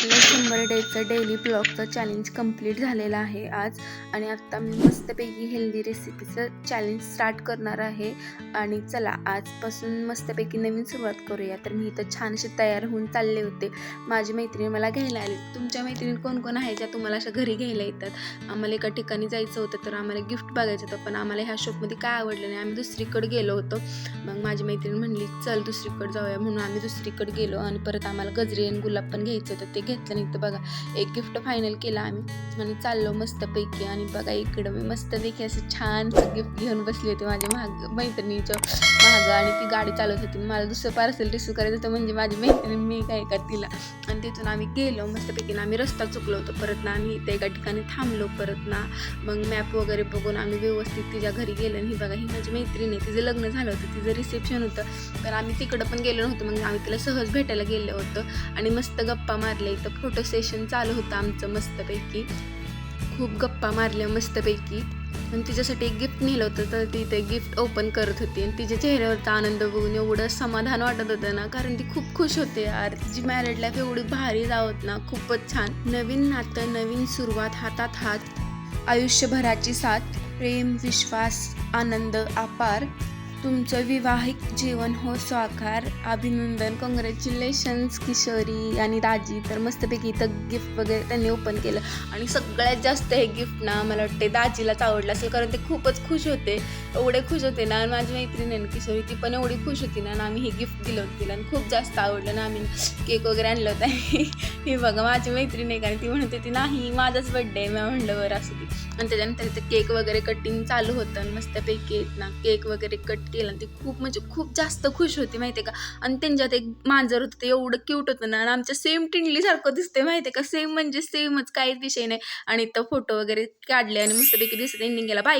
आपलं 100 डेजचं daily ब्लॉगचं challenge complete झालेलं आहे आज. आणि आत्ता मी मस्तपैकी हेल्दी रेसिपीचं चॅलेंज स्टार्ट करणार आहे. आणि चला आजपासून मस्तपैकी नवीन सुरुवात करूया. तर मी इथं छान असे तयार होऊन चालले होते. माझी मैत्रिणी मला घ्यायला आली. तुमच्या मैत्रिणी कोण कोण आहे ज्या तुम्हाला अशा घरी घ्यायला येतात? आम्हाला एका ठिकाणी जायचं होतं, तर आम्हाला गिफ्ट बघायचं होतं, पण आम्हाला ह्या शॉपमध्ये काय आवडलं नाही. आम्ही दुसरीकडे गेलो होतो. मग माझी मैत्रीण म्हणली चल दुसरीकडे जाऊया, म्हणून आम्ही दुसरीकडे गेलो. आणि परत आम्हाला गजरे आणि गुलाब पण घ्यायचं होतं, ते घेतलं नाही. तर बघा एक गिफ्ट फायनल केलं आम्ही आणि चाललो मस्तपैकी. आणि बघा इकडं मी मस्तपैकी असं छान गिफ्ट घेऊन बसली होती माझ्या मैत्रिणीच्या मागं. आणि ती गाडी चालवत होती. मला दुसरं पार्सल रिसीव करायचं होतं, म्हणजे माझी मैत्रीण मी काय का तिला. आणि तिथून आम्ही गेलो मस्तपैकी. आम्ही रस्ता चुकलो होतो. परत ना आम्ही इथे एका ठिकाणी थांबलो. परत ना मग मॅप वगैरे बघून आम्ही व्यवस्थित तिच्या घरी गेलो. आणि ही बघा ही माझी मैत्रीण आहे, तिचं लग्न झालं होतं, तिचं रिसेप्शन होतं. तर आम्ही तिकडं पण गेलो नव्हतो, मग आम्ही तिला सहज भेटायला गेलो होतो. आणि मस्त गप्पा मारल्या. इथं फोटो सेशन चालू होतं आमचं मस्तपैकी. खूप गप्पा मारल्या मस्तपैकी. आणि तिच्यासाठी एक गिफ्ट नेलं होतं, तर ती ते गिफ्ट ओपन करत होती. आणि तिच्या चेहऱ्यावरचा आनंद बघून एवढं समाधान वाटत होतं ना, कारण ती खूप खुश होते यार. तिची मॅरिड लाईफ एवढी भारी जावत ना, खूपच छान. नवीन नातं, नवीन सुरुवात, हातात हात, आयुष्यभराची साथ, प्रेम, विश्वास, आनंद अपार, तुमचं विवाहिक जीवन हो साकार. अभिनंदन, कॉंग्रॅच्युलेशन्स किशोरी आणि दाजी. तर मस्तपैकी इथं गिफ्ट वगैरे त्यांनी ओपन केलं. आणि सगळ्यात जास्त हे गिफ्ट ना मला वाटते दाजीलाच आवडलं असेल, कारण ते खूपच खुश होते. एवढे खुश होते ना. माझी मैत्रीण आहे किशोरी, ती पण एवढी खुश होती ना. आम्ही हे गिफ्ट दिलं होतं तिला आणि खूप जास्त आवडलं ना. आम्ही केक वगैरे आणलं होतं. हे बघा माझी मैत्रीण आहे, कारण ती म्हणत होती नाही माझाच बड्डे आहे. मी म्हणलं बरं असू दे. आणि त्याच्यानंतर इथं केक वगैरे कटिंग चालू होतं. आणि मस्तपैकी येत ना केक वगैरे कट केलं. आणि ती खूप म्हणजे खूप जास्त खुश होती माहिती आहे का. आणि त्यांच्यात एक मांजर होतं, ते एवढं क्यूट होतं ना. आणि आमच्या सेम टिंडलीसारखं दिसते माहिती आहे का. सेम म्हणजे सेमच, काहीच विषय नाही. आणि इथं फोटो वगैरे काढले आणि मस्तपैकी दिसत एंडिंग गेला. बाय.